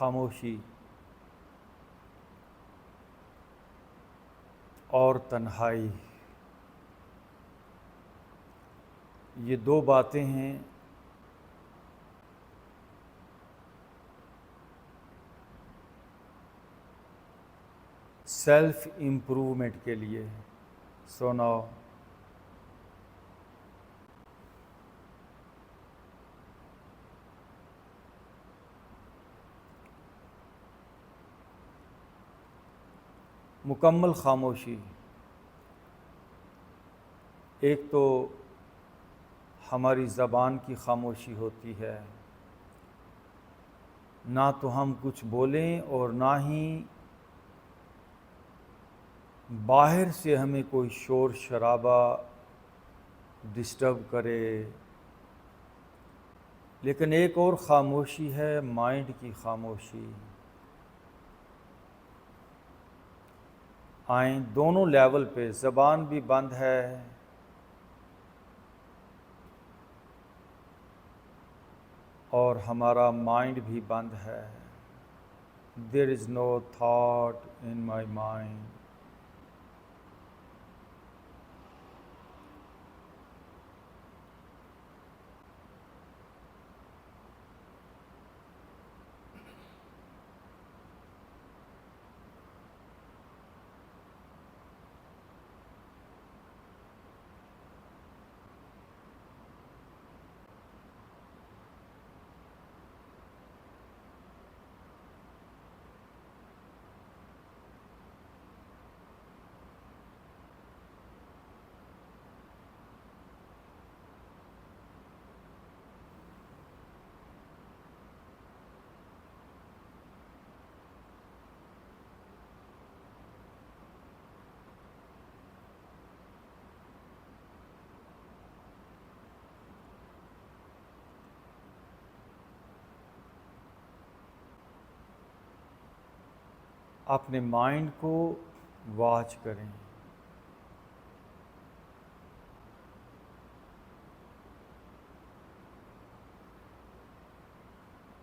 खामोशी और तन्हाई, ये दो बातें हैं सेल्फ इम्प्रूवमेंट के लिए। सो नाउ मुकम्मल खामोशी। एक तो हमारी ज़बान की खामोशी होती है, ना तो हम कुछ बोलें और ना ही बाहर से हमें कोई शोर शराबा डिस्टर्ब करे। लेकिन एक और ख़ामोशी है माइंड की खामोशी। आए दोनों लेवल पे, ज़बान भी बंद है और हमारा माइंड भी बंद है। There is no thought in my mind. अपने माइंड को वॉच करें।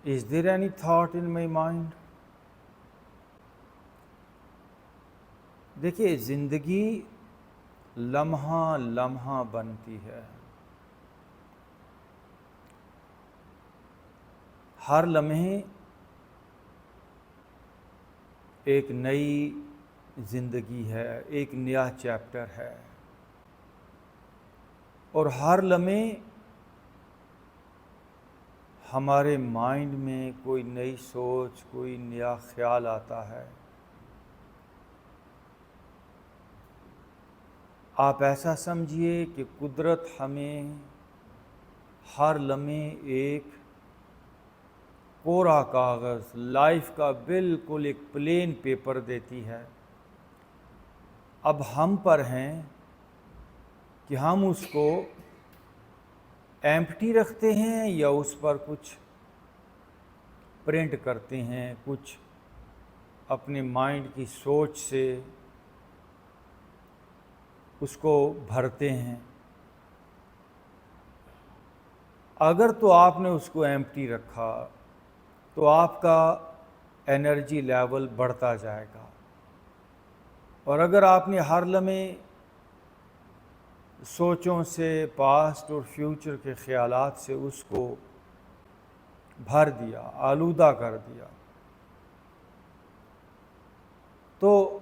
Is there any thought in my mind? देखिए, ज़िंदगी लम्हा लम्हा बनती है। हर लम्हे एक नई ज़िंदगी है, एक नया चैप्टर है। और हर लम्हे हमारे माइंड में कोई नई सोच, कोई नया ख्याल आता है। आप ऐसा समझिए कि कुदरत हमें हर लम्हे एक कोरा कागज़, लाइफ का बिल्कुल एक प्लेन पेपर देती है। अब हम पर हैं कि हम उसको एम्प्टी रखते हैं या उस पर कुछ प्रिंट करते हैं, कुछ अपने माइंड की सोच से उसको भरते हैं। अगर तो आपने उसको एम्प्टी रखा तो आपका एनर्जी लेवल बढ़ता जाएगा। और अगर आपने हर लम्हे सोचों से, पास्ट और फ्यूचर के ख्यालात से उसको भर दिया, आलूदा कर दिया, तो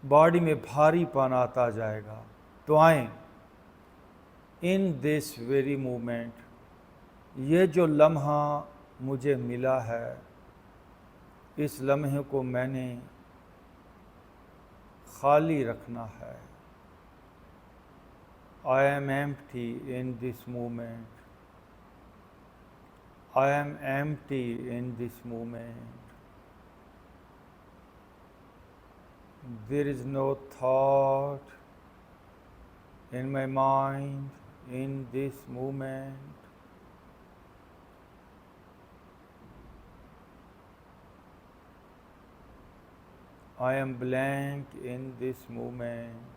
बॉडी में भारीपन आता जाएगा। तो आए इन दिस वेरी मोमेंट, ये जो लम्हा मुझे मिला है, इस लम्हे को मैंने खाली रखना है। I am empty in this moment. I am empty in this moment. There is no thought in my mind in this moment. I am blank in this moment.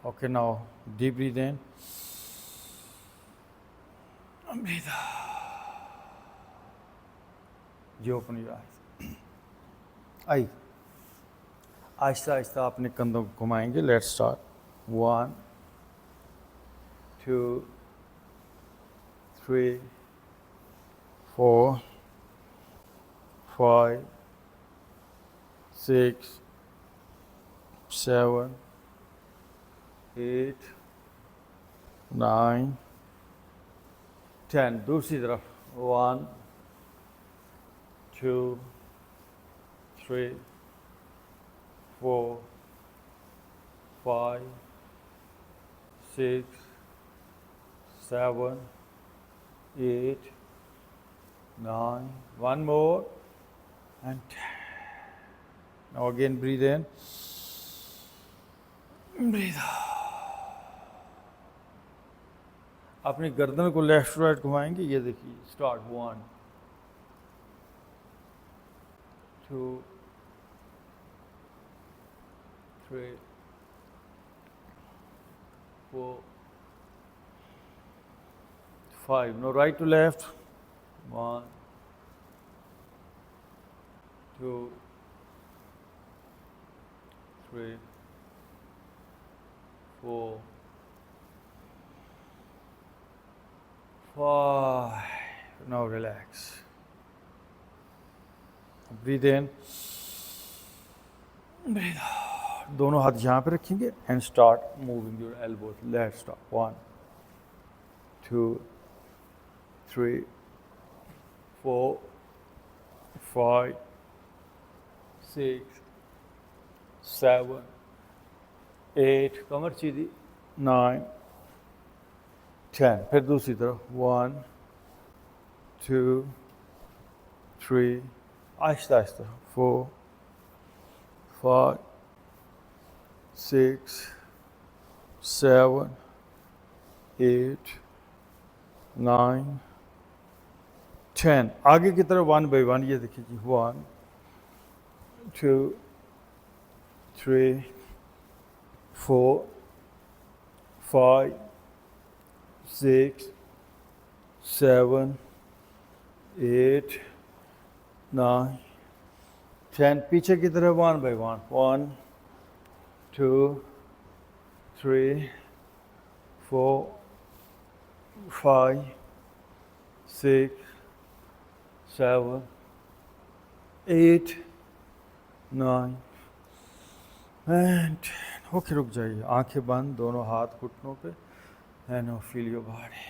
Okay, now deep breathe in. Breathe out. You open your eyes. आई आहिस्ता आहिस्ता अपने कंधों को घुमाएंगे. Let's start. 1 2 3 4 5 6 7 8 9 10. दूसरी तरफ. 1 2 3 4 5 6 7 8 9. One more and 10. Now again breathe in. Breathe out. अपनी गर्दन को left right घुमाएंगे. ये देखिए. Start. 1 2 3 4 5. No, right to left. 1 2 3 4 5. Now relax. Breathe in. Breathe out. दोनों हाथ यहाँ पे रखेंगे and start moving your elbows. Let's start. 1 2 3 4 5 6 7 8. कमर सीधी. 9 10. फिर दूसरी तरफ. 1 2 3 आहिस्ता आहिस्ता. 4 5 6 7 8 9 10. आगे की तरफ 1 by 1. ये देखिए जी. 1 2 3 4 5 6 7 8 9 10. पीछे की तरफ 1 by 1. 1 2 3 4 5 6 7 8 9 and 10. ओके, रुक जाइए. आंखें बंद. दोनों हाथ घुटनों पे. and now feel your body.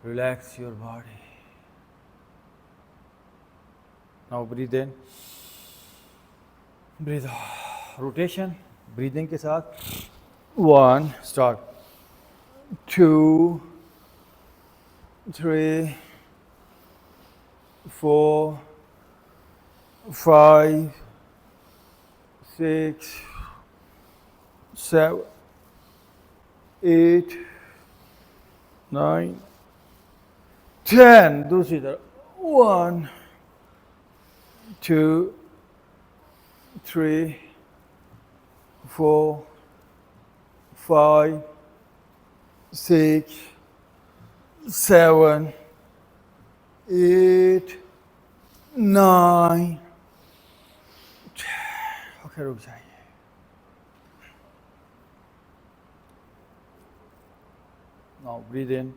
Relax your body. Now breathe in. Breathe out. Rotation. Breathing के साथ. 1. Start. 2 3 4 5 6 7 8 9 10. दूसरी तरफ. 1 2 3 4 5 6 7 8 9 10. ओके, रुक जाइए. Now breathe in.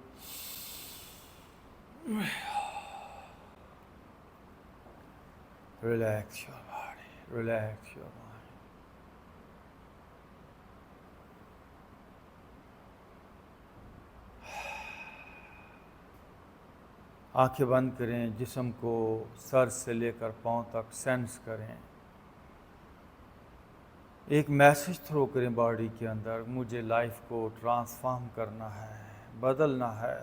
Relax your body. Relax your mind. आंखें बंद करें. जिस्म को सर से लेकर पांव तक सेंस करें. एक मैसेज थ्रो करें बॉडी के अंदर. मुझे लाइफ को ट्रांसफॉर्म करना है, बदलना है,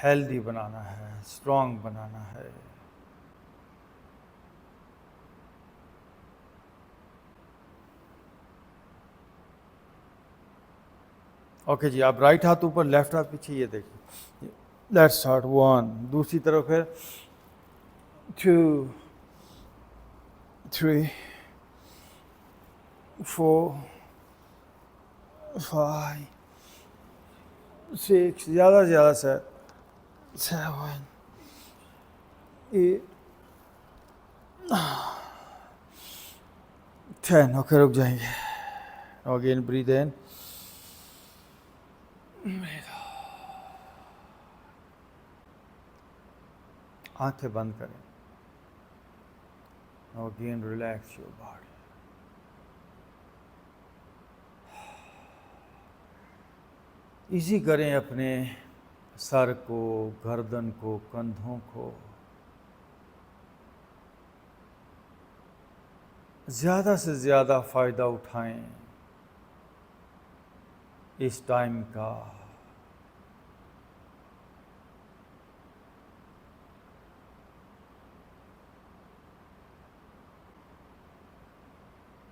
हेल्दी बनाना है, स्ट्रॉन्ग बनाना है. ओके जी. आप राइट हाथ ऊपर, लेफ्ट हाथ पीछे. ये देखिए. Let's start. 1. दूसरी तरफ है. 2 3 4 5 6 ज़्यादा से ज़्यादा सर 7 8 10। ओके रुक जाएंगे। अगेन ब्रीथ इन, आंखें बंद करें। Again relax your body. Easy करें अपने सर को, गर्दन को, कंधों को। ज़्यादा से ज़्यादा फ़ायदा उठाएं इस टाइम का।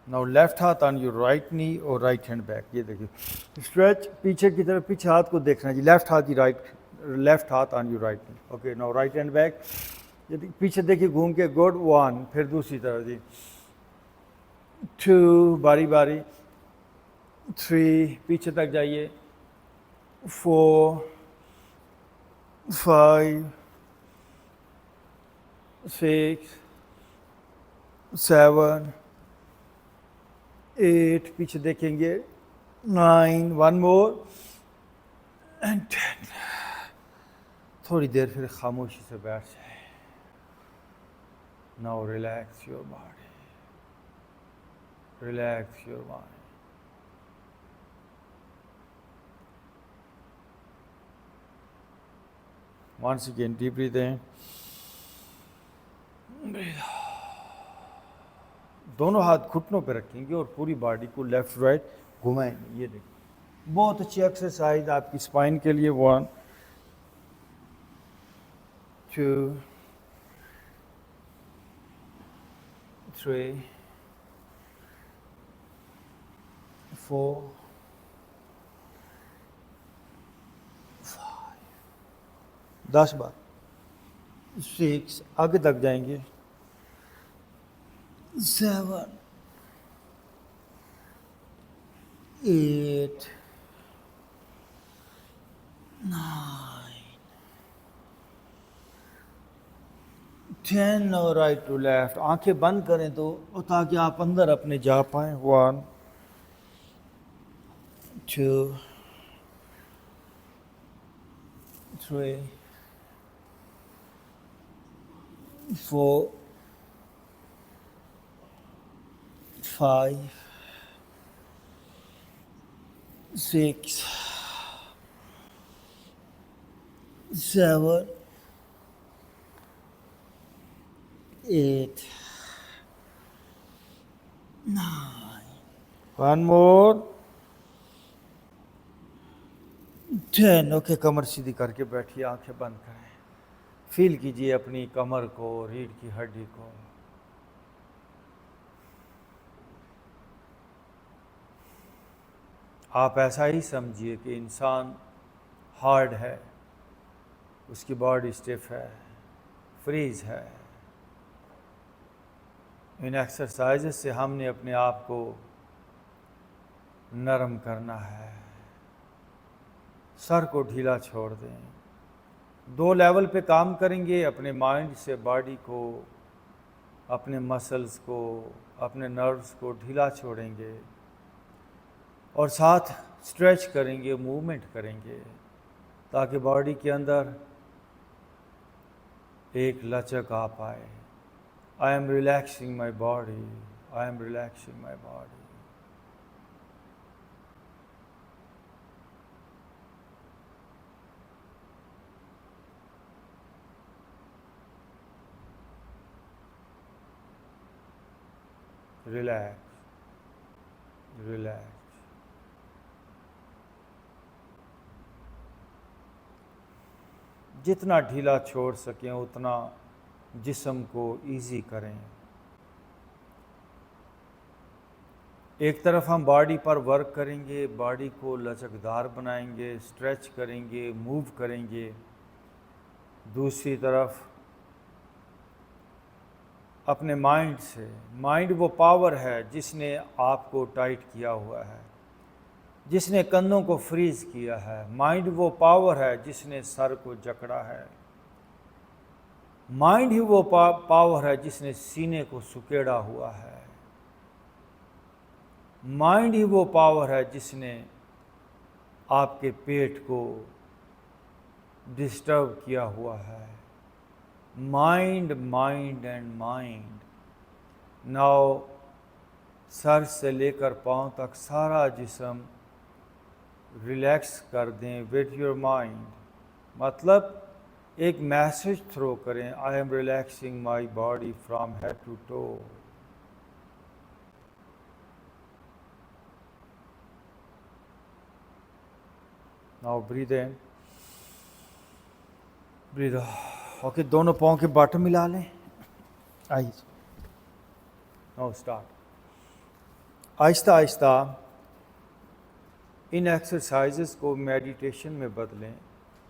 नाउ लेफ्ट हाथ ऑन योर राइट नी और राइट हैंड बैक। ये देखिए स्ट्रेच पीछे की तरफ, पीछे हाथ को देखना है जी। लेफ्ट हाथ ही राइट, लेफ्ट हाथ on your right knee. Okay now right hand back. ये पीछे देखिए घूम के, गुड 1। फिर दूसरी तरफ जी 2 बारी बारी, 3 पीछे तक जाइए, 4 5 6 7 8 पीछे देखेंगे, 9 1 मोर एंड 10। थोड़ी देर फिर खामोशी से बैठ जाए। Now relax your body, relax your mind. Once again, deep breathe in, breathe out. दोनों हाथ घुटनों पे रखेंगे और पूरी बॉडी को लेफ्ट राइट घुमाएंगे। ये देखिए बहुत अच्छी एक्सरसाइज आपकी स्पाइन के लिए। 1 2 3 4 5 10 बार, 6 आगे तक जाएंगे, 7 8 9 10 और राइट टू लेफ्ट। आंखें बंद करें तो ताकि आप अंदर अपने जा पाएं। 1 2 3 4 5 6 7 8 9 1 more 10। ओके कमर सीधी करके बैठिए, आंखें बंद करें। फील कीजिए अपनी कमर को, रीढ़ की हड्डी को। आप ऐसा ही समझिए कि इंसान हार्ड है, उसकी बॉडी स्टिफ है, फ्रीज है। इन एक्सरसाइजेस से हमने अपने आप को नरम करना है। सर को ढीला छोड़ दें। 2 लेवल पे काम करेंगे, अपने माइंड से बॉडी को, अपने मसल्स को, अपने नर्व्स को ढीला छोड़ेंगे और साथ स्ट्रेच करेंगे, मूवमेंट करेंगे ताकि बॉडी के अंदर एक लचक आ पाए। आई am relaxing my body, I am relaxing my body. Relax, relax. जितना ढीला छोड़ सकें उतना जिस्म को इजी करें। एक तरफ हम बॉडी पर वर्क करेंगे, बॉडी को लचकदार बनाएंगे, स्ट्रेच करेंगे, मूव करेंगे। दूसरी तरफ अपने माइंड से। माइंड वो पावर है जिसने आपको टाइट किया हुआ है, जिसने कंधों को फ्रीज किया है। माइंड वो पावर है जिसने सर को जकड़ा है। माइंड ही वो पावर है जिसने सीने को सुकेड़ा हुआ है। माइंड ही वो पावर है जिसने आपके पेट को डिस्टर्ब किया हुआ है। Mind, mind and mind. Now sir से लेकर पांव तक सारा जिस्म रिलैक्स कर दें विद योर माइंड। मतलब एक मैसेज थ्रो करें, I am relaxing my body from head to toe. Now breathe in, breathe out. Okay, दोनों पाँव के बॉटम मिला लें। आइए, नाउ स्टार्ट। आहिस्ता आहिस्ता इन एक्सरसाइजेस को मेडिटेशन में बदलें।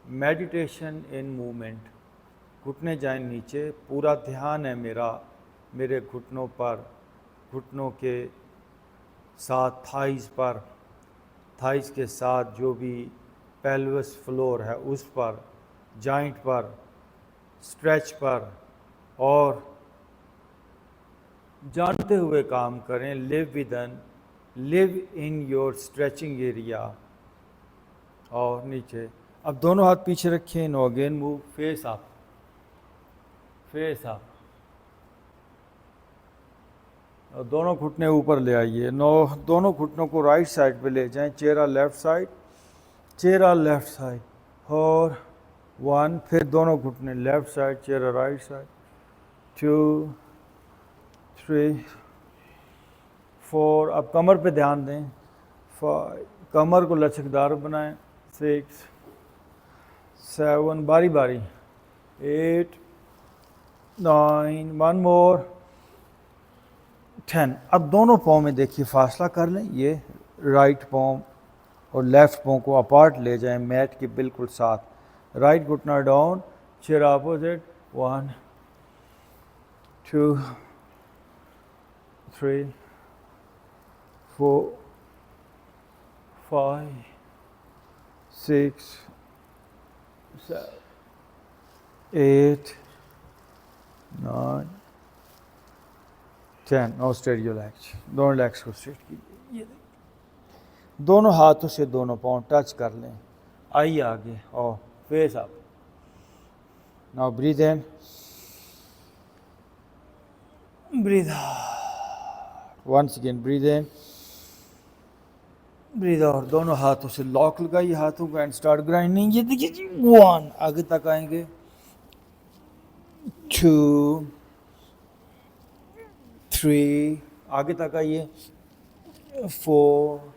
Meditation in movement. घुटने जाएं नीचे, पूरा ध्यान है मेरा मेरे घुटनों पर, घुटनों के साथ थाइज पर, थाइज के साथ जो भी पेल्विस फ्लोर है उस पर, जॉइंट पर, स्ट्रेच पर, और जानते हुए काम करें। Live in your stretching area. और नीचे, अब दोनों हाथ पीछे रखें। No again move, face up, face up. और दोनों घुटने ऊपर ले आइए। नो, दोनों घुटनों को राइट साइड पे ले जाएं। चेहरा लेफ्ट साइड, चेहरा लेफ्ट साइड। और 1, फिर दोनों घुटने लेफ्ट साइड, चेहरा राइट साइड। 2, 3, 4। अब कमर पे ध्यान दें। 5, कमर को लचकदार बनाएं। 6, 7, बारी बारी। 8, 9, 1 मोर, 10। अब दोनों पाँव में देखिए फासला कर लें। ये राइट पाँव और लेफ्ट पाँव को अपार्ट ले जाएं मैट के बिल्कुल साथ। राइट घुटना डाउन, चेहरा अपोजिट। 1, 2, 3, 4, 5, 6, 7, 8, 9, 10। और स्ट्रेट योर लेग्स। दोनों लेग्स को स्ट्रेट कीजिए। ये दोनों हाथों से दोनों पाँव टच कर लें। आइए आगे और face up. Now breathe in, breathe out. Once again breathe in, breathe out. दोनों हाथों से लॉक लगाइए हाथों को एंड स्टार्ट ग्राइंडिंग। ये देखिए जी, 1, आगे तक आएंगे। 2, 3, आगे तक आइए। 4,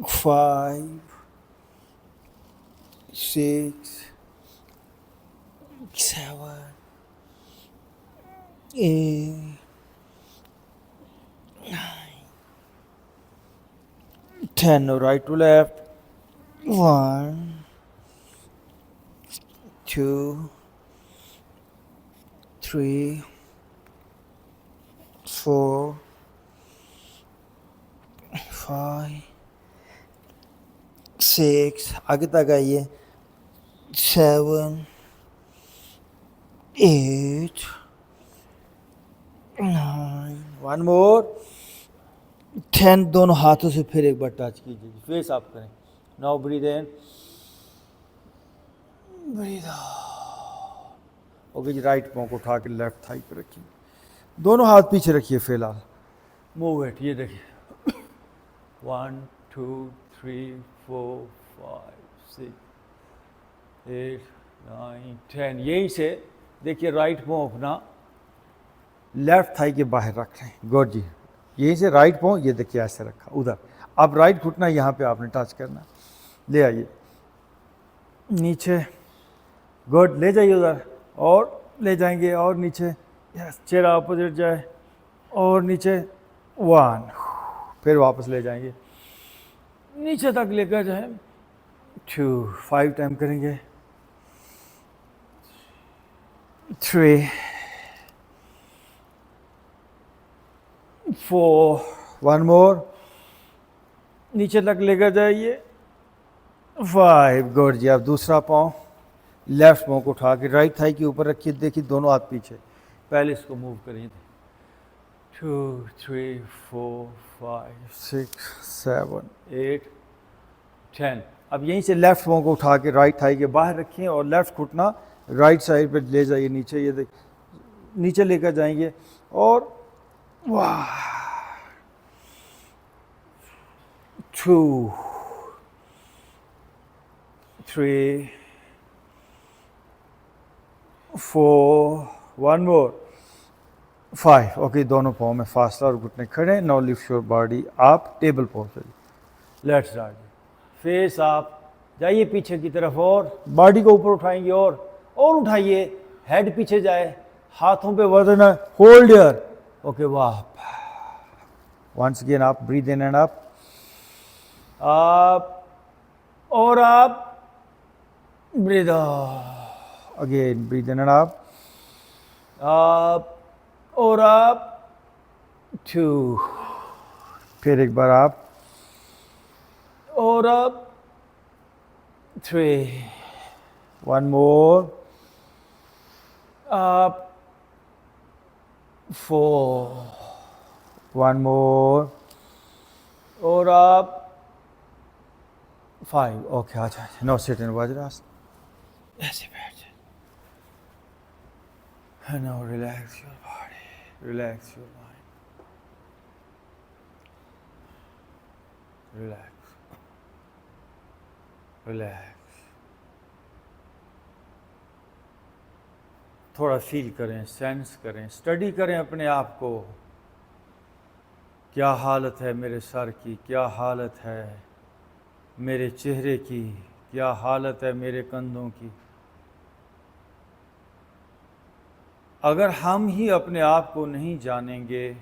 5, 6, 7, 8, 9, 10. Right to left. 1, 2, 3, 4, 5, 6, आगे तक आइए। 7, 8, 9, 1 मोर, 10। दोनों हाथों से फिर एक बार टच कीजिए, फेस अप करें। Now breathe in, breathe out. Okay जी, राइट पाँव को उठा के लेफ्ट थाई पे रखिए। दोनों हाथ पीछे रखिए फिलहाल। Move it. ये देखिए 1, 2, 3, 4, 5, 6, 8, 9, 10। यहीं से देखिए राइट पाँव अपना लेफ्ट थाई के बाहर रख लें। गुड जी। यहीं से राइट पाँव ये देखिए ऐसे रखा उधर। अब राइट घुटना यहाँ पे आपने टच करना। ले आइए नीचे। गुड, ले जाइए उधर और ले जाएंगे और नीचे। यस, चेहरा अपोजिट जाए और नीचे। 1, फिर वापस ले जाएंगे नीचे तक लेकर जाए। 2, 5 टाइम करेंगे। 3, 4, 1 more, नीचे तक लेकर जाइए, 5, गुड जी। अब दूसरा पाँव लेफ्ट पाँव को उठा के राइट थाई के ऊपर रखिए, देखिए दोनों हाथ पीछे, पहले इसको मूव करिए, 2, 3, 4, 5, 6, 7, 8, 10। अब यहीं से लेफ्ट पाँव को उठा के राइट थाई के बाहर रखिए और लेफ्ट घुटना राइट साइड पे ले जाइए नीचे, ये देख नीचे लेकर जाएंगे और वाह, 2, 3, 4, 1 मोर, 5। ओके, दोनों पाँव में फासला और घुटने खड़े। नाउ लिफ्ट योर बॉडी आप table pose. Let's start. Face आप जाइए पीछे की तरफ और बॉडी को ऊपर उठाएंगे और उठाइए, हेड पीछे जाए, हाथों पे वजन है, होल्ड हियर। ओके, वाह। वंस अगेन आप ब्रीथ इन एंड अप और आप breathe out, again breathe in and up और आप 2, फिर एक बार आप और आप 3, 1 मोर, up 4, 1 more और up 5। ओके, अच्छा, नो सिट इन वज्रासन, ऐसे बैठ जाए। Now relax your body, relax your mind, relax, relax. थोड़ा फील करें, सेंस करें, स्टडी करें अपने आप को, क्या हालत है मेरे सर की, क्या हालत है मेरे चेहरे की, क्या हालत है मेरे कंधों की। अगर हम ही अपने आप को नहीं जानेंगे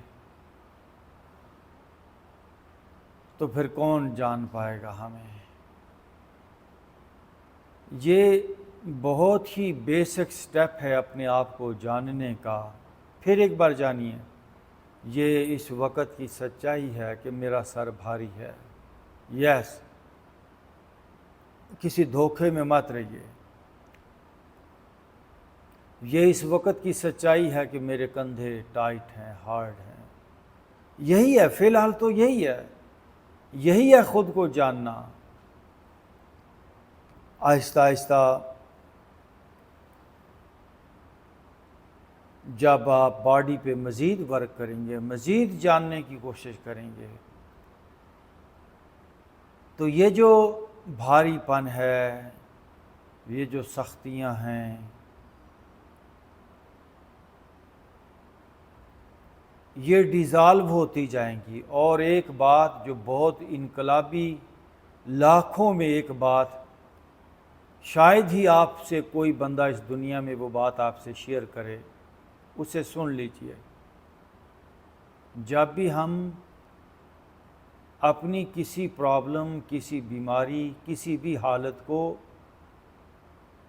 तो फिर कौन जान पाएगा हमें। ये बहुत ही बेसिक स्टेप है अपने आप को जानने का। फिर एक बार जानिए, ये इस वक्त की सच्चाई है कि मेरा सर भारी है। यस, किसी धोखे में मत रहिए। ये इस वक्त की सच्चाई है कि मेरे कंधे टाइट हैं, हार्ड हैं। यही है, फिलहाल तो यही है खुद को जानना। आहिस्ता आहिस्ता जब आप बॉडी पे मज़ीद वर्क करेंगे, मज़ीद जानने की कोशिश करेंगे, तो ये जो भारीपन है, ये जो सख्तियां हैं, ये डिज़ाल्व होती जाएंगी। और एक बात जो बहुत इनकलाबी, लाखों में एक बात, शायद ही आपसे कोई बंदा इस दुनिया में वो बात आपसे शेयर करे, उसे सुन लीजिए। जब भी हम अपनी किसी प्रॉब्लम, किसी बीमारी, किसी भी हालत को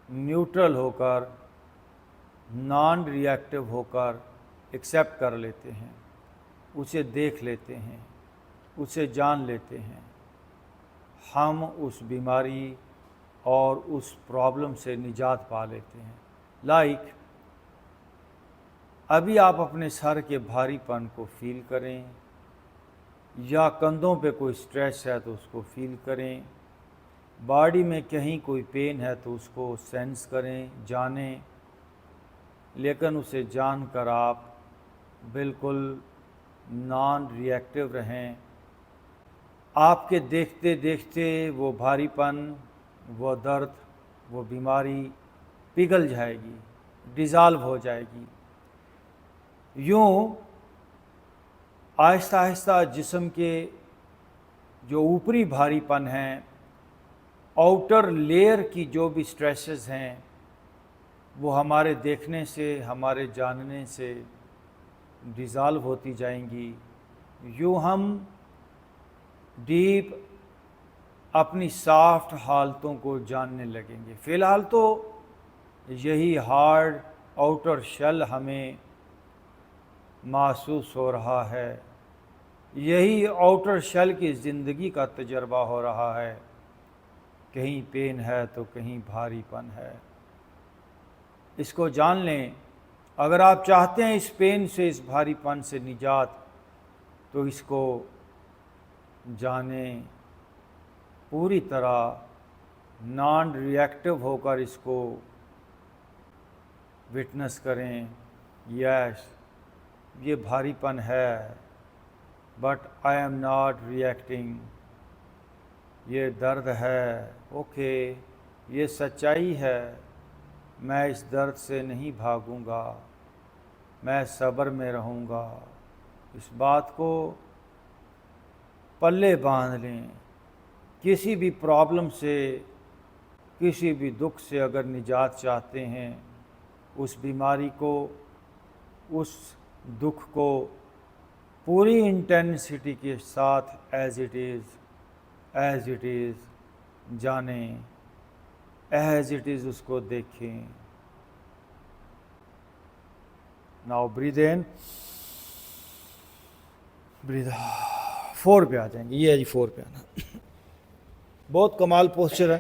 न्यूट्रल होकर, नॉन रिएक्टिव होकर एक्सेप्ट कर लेते हैं, उसे देख लेते हैं, उसे जान लेते हैं, हम उस बीमारी और उस प्रॉब्लम से निजात पा लेते हैं। लाइक अभी आप अपने सर के भारीपन को फील करें, या कंधों पे कोई स्ट्रेस है तो उसको फील करें, बॉडी में कहीं कोई पेन है तो उसको सेंस करें, जानें। लेकिन उसे जानकर आप बिल्कुल नॉन रिएक्टिव रहें। आपके देखते देखते वो भारीपन, वो दर्द, वो बीमारी पिघल जाएगी, डिज़ाल्व हो जाएगी। यूँ आहिस्ता आहिस्ता जिस्म के जो ऊपरी भारीपन हैं, आउटर लेयर की जो भी स्ट्रेसेस हैं, वो हमारे देखने से, हमारे जानने से डिज़ाल्व होती जाएंगी। यूँ हम डीप अपनी सॉफ्ट हालतों को जानने लगेंगे। फ़िलहाल तो यही हार्ड आउटर शेल हमें महसूस हो रहा है, यही आउटर शेल की ज़िंदगी का तजर्बा हो रहा है। कहीं पेन है तो कहीं भारीपन है। इसको जान लें। अगर आप चाहते हैं इस पेन से, इस भारीपन से निजात, तो इसको जानें, पूरी तरह नॉन रिएक्टिव होकर इसको विटनेस करें। यस, ये भारीपन है, but I am not reacting. ये दर्द है, ओके, ये सच्चाई है। मैं इस दर्द से नहीं भागूंगा, मैं सब्र में रहूंगा। इस बात को पल्ले बांध लें। किसी भी प्रॉब्लम से, किसी भी दुख से अगर निजात चाहते हैं, उस बीमारी को, उस दुख को पूरी इंटेंसिटी के साथ एज इट इज़ जानें, एज इट इज़ उसको देखें। नाउ ब्रीद इन, ब्रीद 4 पे आ जाएंगे। ये है जी 4 पे आना। बहुत कमाल पोस्चर है।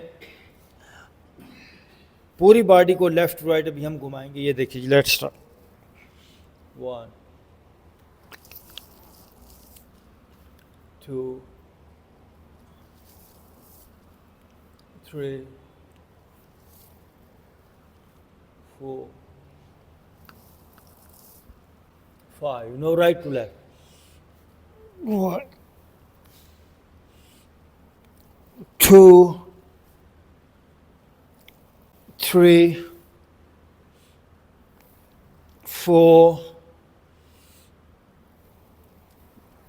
पूरी बॉडी को लेफ्ट राइट अभी हम घुमाएंगे। ये देखिए, let's start. 1 2 3 4 5. No, right to left. 1 2 3 4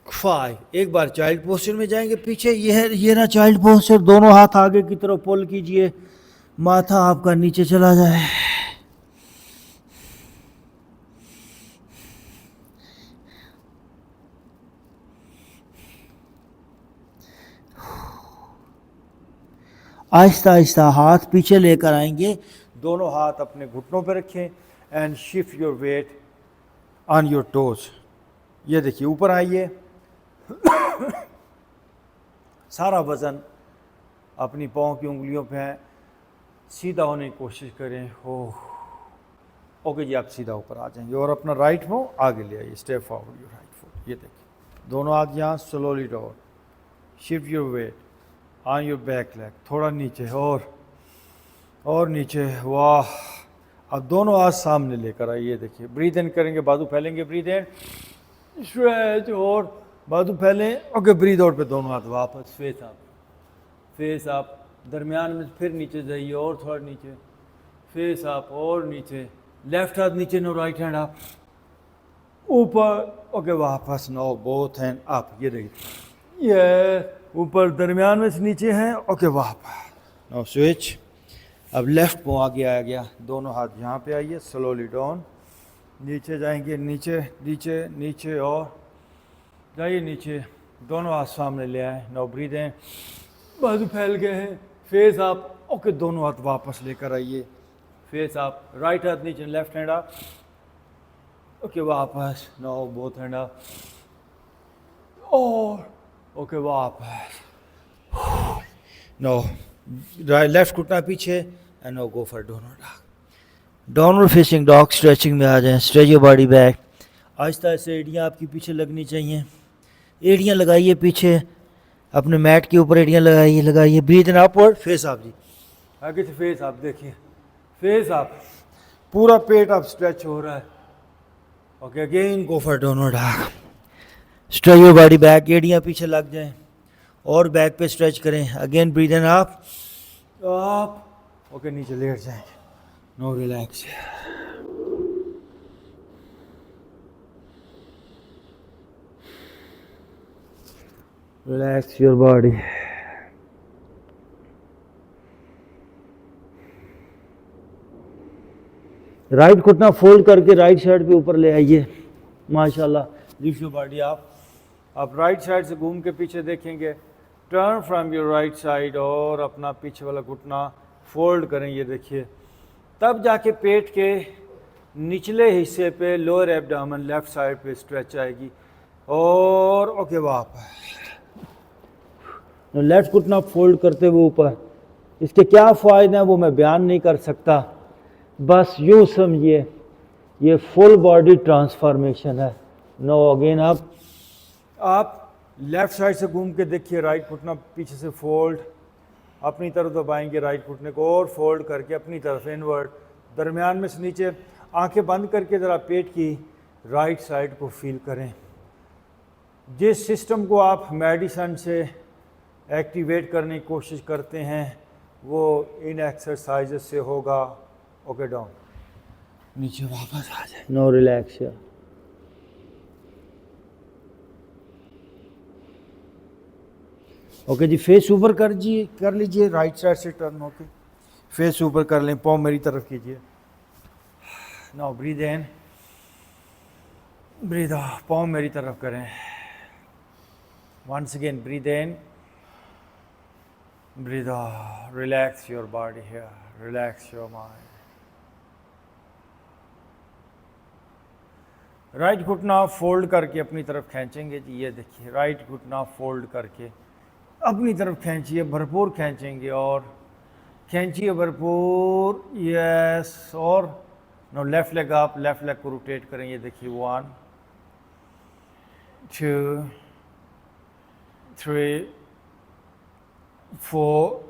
5. एक बार चाइल्ड पोस्चर में जाएंगे पीछे। ये ना चाइल्ड पोस्चर। दोनों हाथ आगे की तरफ पुल कीजिए, माथा आपका नीचे चला जाए। आहिस्ता आहिस्ता हाथ पीछे लेकर आएंगे। दोनों हाथ अपने घुटनों पर रखें and shift your weight on your toes. ये देखिए, ऊपर आइए। सारा वज़न अपनी पाँव की उंगलियों पे है। सीधा होने की कोशिश करें। ओके जी, आप सीधा ऊपर आ जाएंगे और अपना राइट पाँव आगे ले आइए। Step forward your right foot. ये देखिए, दोनों हाथ यहाँ, slowly down. Shift your weight on your back leg. थोड़ा नीचे और नीचे। वाह। अब दोनों हाथ सामने लेकर आइए। देखिए, ब्रीद इन करेंगे, बाजू फैलेंगे। ब्रीद इन, स्ट्रेच, और बाजू फैलें। ओके, ब्रीद आउट पे दोनों हाथ वापस फेस अप। दरमियान में फिर नीचे जाइए और थोड़ा नीचे। फेस अप और नीचे। लेफ्ट हाथ नीचे, नो राइट हैंड अप, ऊपर। ओके, वापस। No, both hand up. ये देखिए, ये ऊपर, दरमियान में से नीचे हैं। ओके, वापस। Know switch. अब लेफ्ट पाँव आगे आ गया। दोनों हाथ यहाँ पे आइए, स्लोली डाउन। नीचे जाएंगे, नीचे और जाइए नीचे। दोनों हाथ सामने ले आए। नो ब्रीद इन, बाजू फैल गए हैं। Face up. ओके, दोनों हाथ वापस लेकर आइए। Face up. राइट हाथ नीचे, लेफ्ट हैंड अप। ओके, वापस। नो, बोथ हैंड अप और ओके, वापस। नो, लेफ्ट घुटना पीछे and no go for downward dog. Downward facing dog stretching में आ जाएं। Stretch your body back. आहिस्ता आहिस्ता एड़ियाँ आपकी पीछे लगनी चाहिए। एड़ियाँ लगाइए पीछे, अपने मैट के ऊपर एड़ियाँ लगाइए। Breathe in upward, face up जी। आगे से फेस अप। देखिए, फेस अप। पूरा पेट अब स्ट्रेच हो रहा है। Okay, again go for downward dog. Stretch your body back. एड़ियाँ पीछे लग जाएं और बैक पे स्ट्रेच करें। Again breathe in up. Okay, नीचे लेट जाएंगे। No, relax. Relax your body. Right घुटना फोल्ड करके राइट साइड पे ऊपर ले आइए। माशाल्लाह, लिफ्ट योर बॉडी अप। आप राइट साइड से घूम के पीछे देखेंगे। Turn from your right side और अपना पीछे वाला घुटना फोल्ड करें। ये देखिए, तब जाके पेट के निचले हिस्से पे, लोअर एब्डोमेन लेफ्ट साइड पे स्ट्रेच आएगी। और ओके वापस। लेफ्ट घुटना फोल्ड करते हुए ऊपर। इसके क्या फ़ायदे हैं वो मैं बयान नहीं कर सकता, बस यूँ समझिए ये फुल बॉडी ट्रांसफॉर्मेशन है। नो अगेन आप लेफ्ट साइड से घूम के देखिए, राइट घुटना पीछे से फोल्ड, अपनी तरफ दबाएंगे राइट घुटने को और फोल्ड करके अपनी तरफ इनवर्ड, दरमियान में से नीचे। आंखें बंद करके ज़रा पेट की राइट साइड को फील करें। जिस सिस्टम को आप मेडिसिन से एक्टिवेट करने की कोशिश करते हैं वो इन एक्सरसाइजेस से होगा। ओके डाउन, नीचे वापस आ जाए। No relax. ओके जी, फेस ऊपर कर लीजिए, राइट साइड से टर्न होके फेस ऊपर कर लें, पाँव मेरी तरफ कीजिए। Now breathe in, breathe out, पाँव मेरी तरफ करें। Once again breathe in, breathe out, relax your body here, relax your mind. Right घुटना फोल्ड करके अपनी तरफ खींचेंगे जी, ये देखिए राइट घुटना फोल्ड करके अपनी तरफ खींचिए, भरपूर खींचेंगे और खींचिए भरपूर, यस। और नो लेफ्ट लेग आप, लेफ्ट लेग को रोटेट करें, ये देखिए 1 2 3 4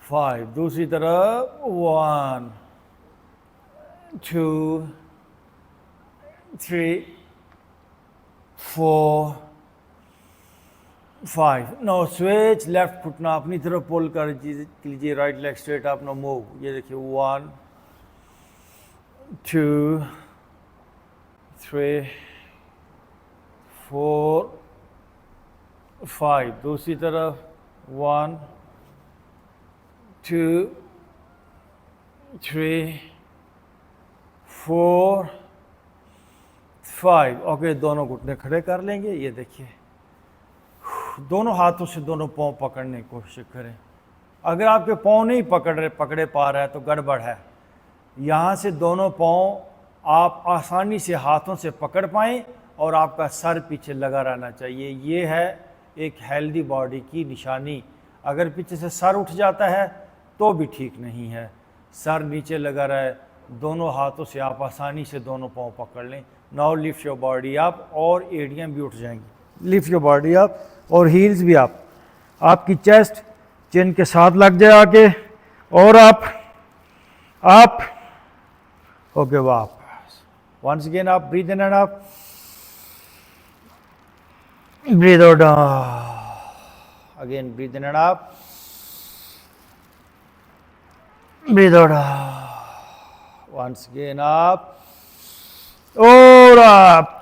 5। दूसरी तरफ 1 2 3 4 5। नो स्विच, लेफ्ट घुटना अपनी तरफ पुल कर लीजिए, right leg straight up, no move, ये देखिए 1 2 3 4 5। दूसरी तरफ 1 2 3 4 5। ओके, दोनों घुटने खड़े कर लेंगे, ये देखिए दोनों हाथों से दोनों पाँव पकड़ने की कोशिश करें। अगर आपके पाँव नहीं पकड़े पा रहा है तो गड़बड़ है। यहाँ से दोनों पाँव आप आसानी से हाथों से पकड़ पाएँ और आपका सर पीछे लगा रहना चाहिए। ये है एक हेल्दी बॉडी की निशानी। अगर पीछे से सर उठ जाता है तो भी ठीक नहीं है। सर नीचे लगा रहे, दोनों हाथों से आप आसानी से दोनों पाँव पकड़ लें। Now lift your body up, और एड़ियाँ भी उठ जाएंगी। लिफ्ट योर बॉडी अप और हील्स भी अप, आपकी चेस्ट चिन के साथ लग जाए आके, और आप ओके वापस। वंस अगेन आप breathe in and out, breathe out, again breathe in and out, breathe out, once again आप और आप।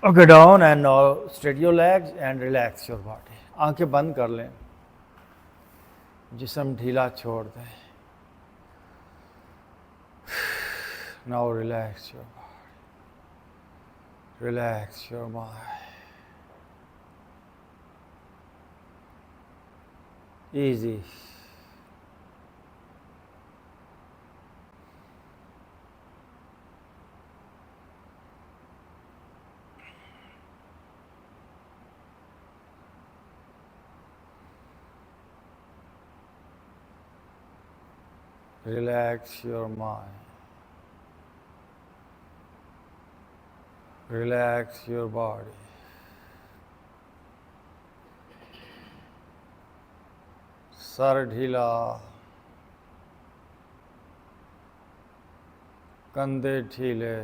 Okay down and now straight your legs and relax your body. आंखें बंद कर लें, जिस्म ढीला छोड़ दें। Now relax your body, relax your mind. Easy. Relax your mind. Relax your body. Sir ढीला, कंधे ढीले,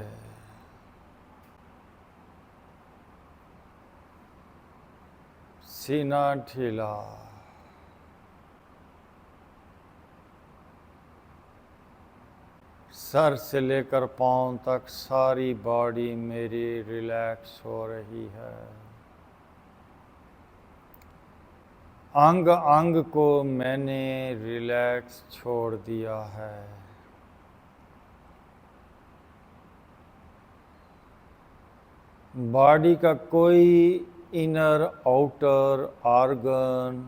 सीना ढीला, सर से लेकर पाँव तक सारी बॉडी मेरी रिलैक्स हो रही है। अंग अंग को मैंने रिलैक्स छोड़ दिया है। बॉडी का कोई इनर आउटर ऑर्गन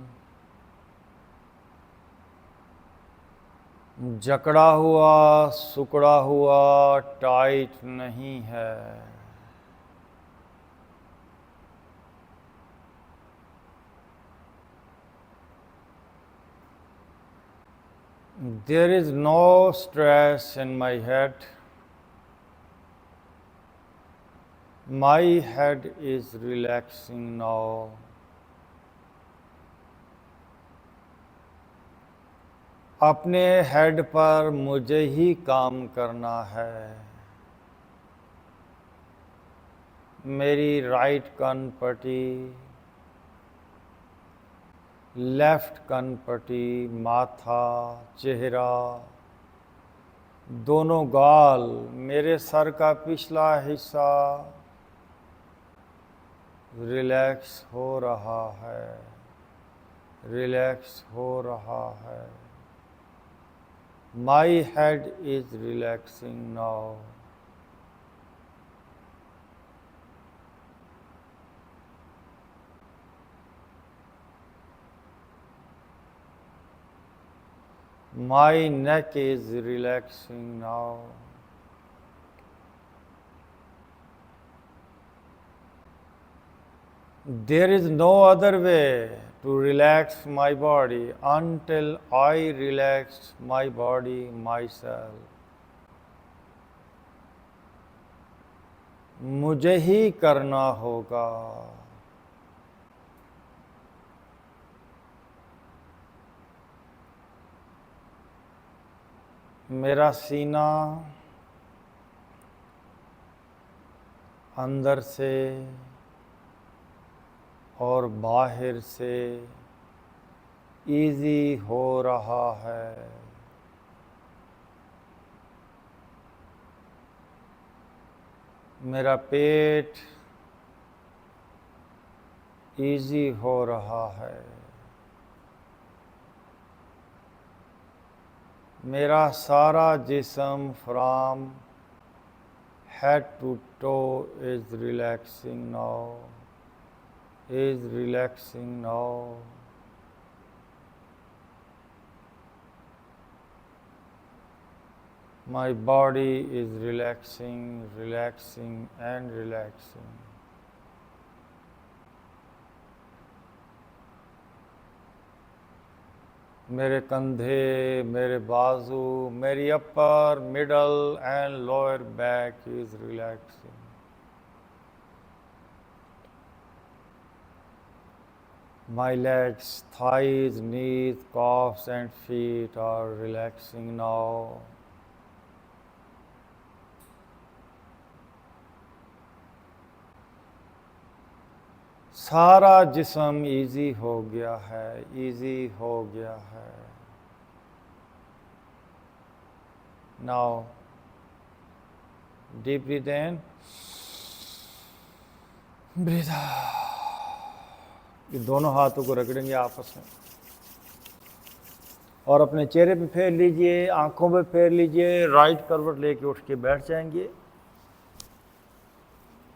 जकड़ा हुआ, सुकड़ा हुआ, टाइट नहीं है। There is no stress in my head. My head is relaxing now. अपने हेड पर मुझे ही काम करना है। मेरी राइट कनपटी, लेफ्ट कनपटी, माथा, चेहरा, दोनों गाल, मेरे सर का पिछला हिस्सा रिलैक्स हो रहा है, रिलैक्स हो रहा है। My head is relaxing now. My neck is relaxing now. There is no other way to relax my body until I relax my body myself. मुझे ही करना होगा। मेरा सीना अंदर से और बाहर से इजी हो रहा है। मेरा पेट इजी हो रहा है। मेरा सारा जिस्म from head to toe is relaxing now, is relaxing now. My body is relaxing, relaxing and relaxing. मेरे कंधे, मेरे बाजू, मेरी अपर, middle and lower back is relaxing. My legs, thighs, knees, calves and feet are relaxing now. सारा जिस्म easy हो गया है, इजी हो गया है। Now, deep breathe in, breathe out. ये दोनों हाथों को रगड़ेंगे आपस में और अपने चेहरे पे फेर लीजिए, आंखों पे फेर लीजिए, राइट करवट लेके उठ के बैठ जाएंगे।